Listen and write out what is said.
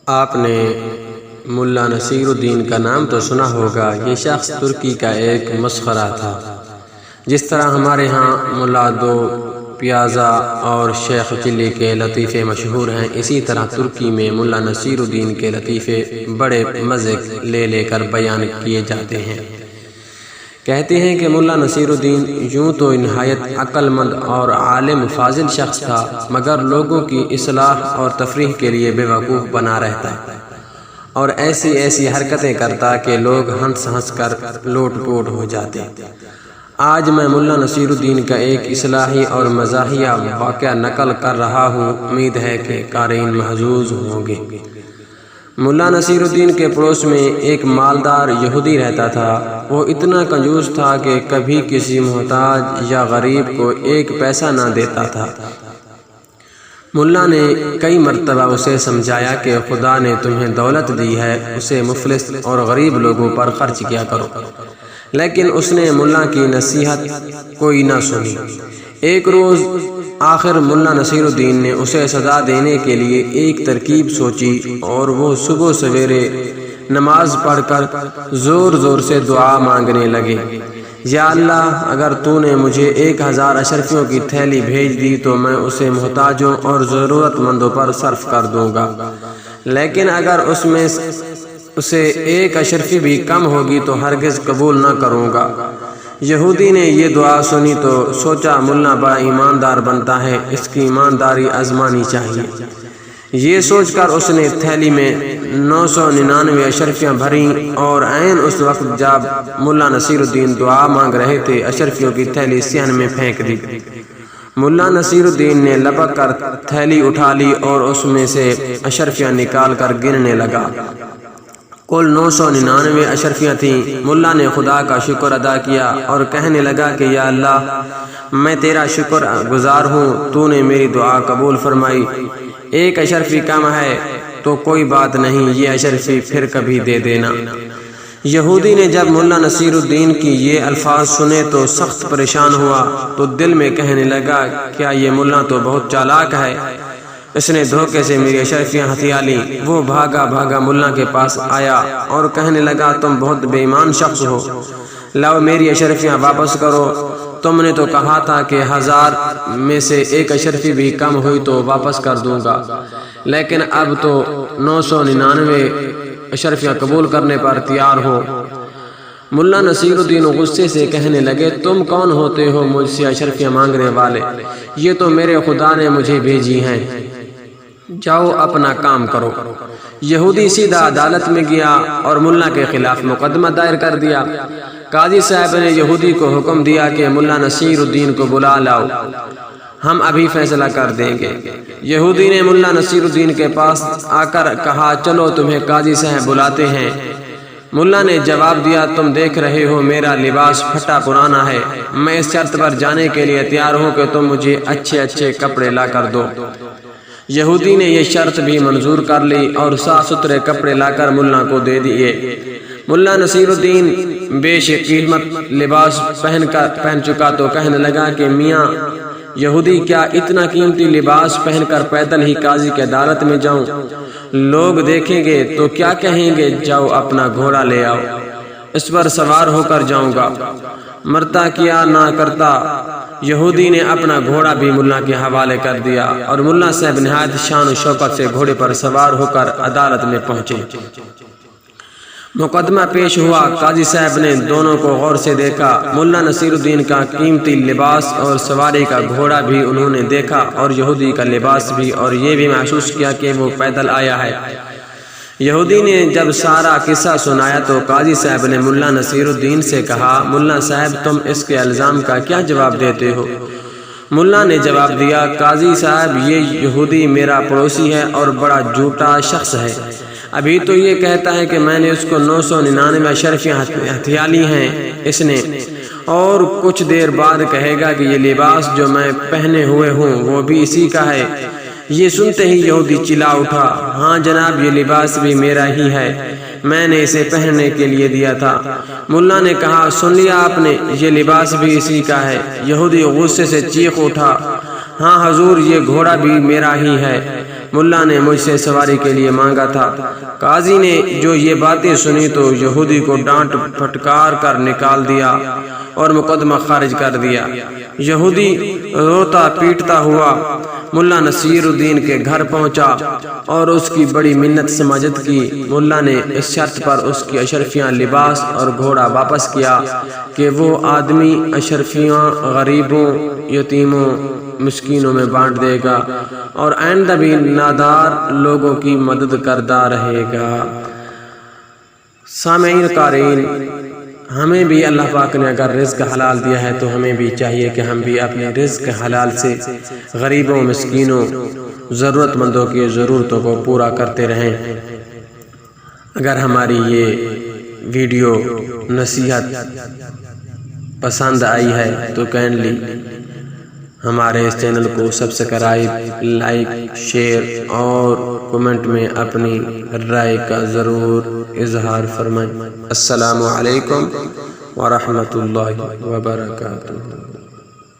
آپ نے ملا نصیر الدین کا نام تو سنا ہوگا۔ یہ شخص ترکی کا ایک مسخرہ تھا۔ جس طرح ہمارے ہاں ملا دو پیازا اور شیخ چلی کے لطیفے مشہور ہیں، اسی طرح ترکی میں ملا نصیر الدین کے لطیفے بڑے مزے لے کر بیان کیے جاتے ہیں۔ کہتے ہیں کہ ملا نصیر الدین یوں تو نہایت عقل مند اور عالم فاضل شخص تھا، مگر لوگوں کی اصلاح اور تفریح کے لیے بے وقوف بنا رہتا اور ایسی حرکتیں کرتا کہ لوگ ہنس کر لوٹ پوٹ ہو جاتے۔ آج میں ملا نصیر الدین کا ایک اصلاحی اور مزاحیہ واقعہ نقل کر رہا ہوں، امید ہے کہ قارئین محظوظ ہوں گے۔ ملا نصیر الدین کے پڑوس میں ایک مالدار یہودی رہتا تھا۔ وہ اتنا کنجوس تھا کہ کبھی کسی محتاج یا غریب کو ایک پیسہ نہ دیتا تھا۔ ملا نے کئی مرتبہ اسے سمجھایا کہ خدا نے تمہیں دولت دی ہے، اسے مفلس اور غریب لوگوں پر خرچ کیا کرو، لیکن اس نے ملا کی نصیحت کوئی نہ سنی۔ ایک روز آخر ملا نصیر الدین نے اسے سزا دینے کے لیے ایک ترکیب سوچی، اور وہ صبح سویرے نماز پڑھ کر زور سے دعا مانگنے لگے۔ یا اللہ، اگر تو نے مجھے 1000 اشرفیوں کی تھیلی بھیج دی تو میں اسے محتاجوں اور ضرورت مندوں پر صرف کر دوں گا، لیکن اگر اس میں اسے 1 اشرفی بھی کم ہوگی تو ہرگز قبول نہ کروں گا۔ یہودی نے یہ دعا سنی تو سوچا ملا بڑا ایماندار بنتا ہے، اس کی ایمانداری آزمانی چاہیے۔ یہ سوچ کر اس نے تھیلی میں 999 اشرفیاں بھریں، اور عین اس وقت جب ملا نصیر الدین دعا مانگ رہے تھے اشرفیوں کی تھیلی صحن میں پھینک دی۔ ملا نصیر الدین نے لپک کر تھیلی اٹھا لی اور اس میں سے اشرفیاں نکال کر گننے لگا۔ کل 999 اشرفیاں تھیں۔ ملا نے خدا کا شکر ادا کیا اور کہنے لگا کہ یا اللہ، میں تیرا شکر گزار ہوں، تو نے میری دعا قبول فرمائی۔ 1 اشرفی کم ہے تو کوئی بات نہیں، یہ اشرفی پھر کبھی دے دینا۔ یہودی نے جب ملا نصیر الدین کی یہ الفاظ سنے تو سخت پریشان ہوا، تو دل میں کہنے لگا کیا یہ ملا تو بہت چالاک ہے، اس نے دھوکے سے میری اشرفیاں ہتھیا لی۔ وہ بھاگا ملا کے پاس آیا اور کہنے لگا تم بہت بے ایمان شخص ہو، لاؤ میری اشرفیاں واپس کرو۔ تم نے تو کہا تھا کہ 1000 میں سے 1 اشرفی بھی کم ہوئی تو واپس کر دوں گا، لیکن اب تو 999 اشرفیاں قبول کرنے پر تیار ہو۔ ملا نصیر الدین غصے سے کہنے لگے تم کون ہوتے ہو مجھ سے اشرفیاں مانگنے والے؟ یہ تو میرے خدا نے مجھے بھیجی ہیں، جاؤ اپنا کام کرو۔ یہودی سیدھا عدالت میں گیا اور ملا کے خلاف مقدمہ دائر کر دیا۔ قاضی صاحب نے یہودی کو حکم دیا کہ ملا نصیر الدین کو بلا لاؤ، ہم ابھی فیصلہ کر دیں گے۔ یہودی نے ملا نصیر الدین کے پاس آ کر کہا چلو تمہیں قاضی صاحب بلاتے ہیں۔ ملا نے جواب دیا تم دیکھ رہے ہو میرا لباس پھٹا پرانا ہے، میں اس شرط پر جانے کے لیے تیار ہوں کہ تم مجھے اچھے کپڑے لا کر دو۔ یہودی نے یہ شرط بھی منظور کر لی اور صاف ستھرے کپڑے لا کر ملا کو دے دیے۔ ملا نصیر الدین بیش قیمت لباس پہن چکا تو کہنے لگا کہ میاں یہودی، کیا اتنا قیمتی لباس پہن کر پیدل ہی قاضی کی عدالت میں جاؤں؟ لوگ دیکھیں گے تو کیا کہیں گے؟ جاؤ اپنا گھوڑا لے آؤ، اس پر سوار ہو کر جاؤں گا۔ مرتا کیا نہ کرتا، یہودی نے اپنا گھوڑا بھی ملا کے حوالے کر دیا اور ملا صاحب نہایت شان و شوکت سے گھوڑے پر سوار ہو کر عدالت میں پہنچے۔ مقدمہ پیش ہوا۔ قاضی صاحب نے دونوں کو غور سے دیکھا۔ ملا نصیر الدین کا قیمتی لباس اور سواری کا گھوڑا بھی انہوں نے دیکھا، اور یہودی کا لباس بھی، اور یہ بھی محسوس کیا کہ وہ پیدل آیا ہے۔ یہودی نے جب سارا قصہ سنایا تو قاضی صاحب نے ملا نصیر الدین سے کہا ملا صاحب تم اس کے الزام کا کیا جواب دیتے ہو؟ ملا نے جواب دیا قاضی صاحب یہ یہودی میرا پڑوسی ہے اور بڑا جھوٹا شخص ہے۔ ابھی تو یہ کہتا ہے کہ میں نے اس کو 999 اشرفیاں ہتھیا لی ہیں اس نے، اور کچھ دیر بعد کہے گا کہ یہ لباس جو میں پہنے ہوئے ہوں وہ بھی اسی کا ہے۔ یہ سنتے ہی یہودی چلا اٹھا ہاں جناب، یہ لباس بھی میرا ہی ہے، میں نے اسے پہننے کے لیے دیا تھا۔ ملا نے کہا سن لیا آپ نے، یہ لباس بھی اسی کا ہے۔ یہودی غصے سے چیخ اٹھا ہاں حضور، یہ گھوڑا بھی میرا ہی ہے۔ ملا نے مجھ سے سواری کے لیے مانگا تھا۔ قاضی نے جو یہ باتیں سنی تو یہودی کو ڈانٹ پھٹکار کر نکال دیا اور مقدمہ خارج کر دیا۔ یہودی روتا پیٹتا ہوا ملا نصیر الدین کے گھر پہنچا اور اس کی بڑی منت سماجت کی۔ ملا نے اس شرط پر اس کی اشرفیاں، لباس اور گھوڑا واپس کیا کہ وہ آدمی اشرفیاں غریبوں، یتیموں، مسکینوں میں بانٹ دے گا اور آئندہ بھی نادار لوگوں کی مدد کرتا رہے گا۔ سامعین قارئین، ہمیں بھی اللہ پاک نے اگر رزق حلال دیا ہے تو ہمیں بھی چاہیے کہ ہم بھی اپنے رزق حلال سے غریبوں، مسکینوں، ضرورت مندوں کی ضرورتوں کو پورا کرتے رہیں۔ اگر ہماری یہ ویڈیو نصیحت پسند آئی ہے تو کائنڈلی ہمارے اس چینل کو سبسکرائب، لائک، شیئر اور کمنٹ میں اپنی رائے کا ضرور اظہار فرمائیں۔ السلام علیکم ورحمۃ اللہ وبرکاتہ۔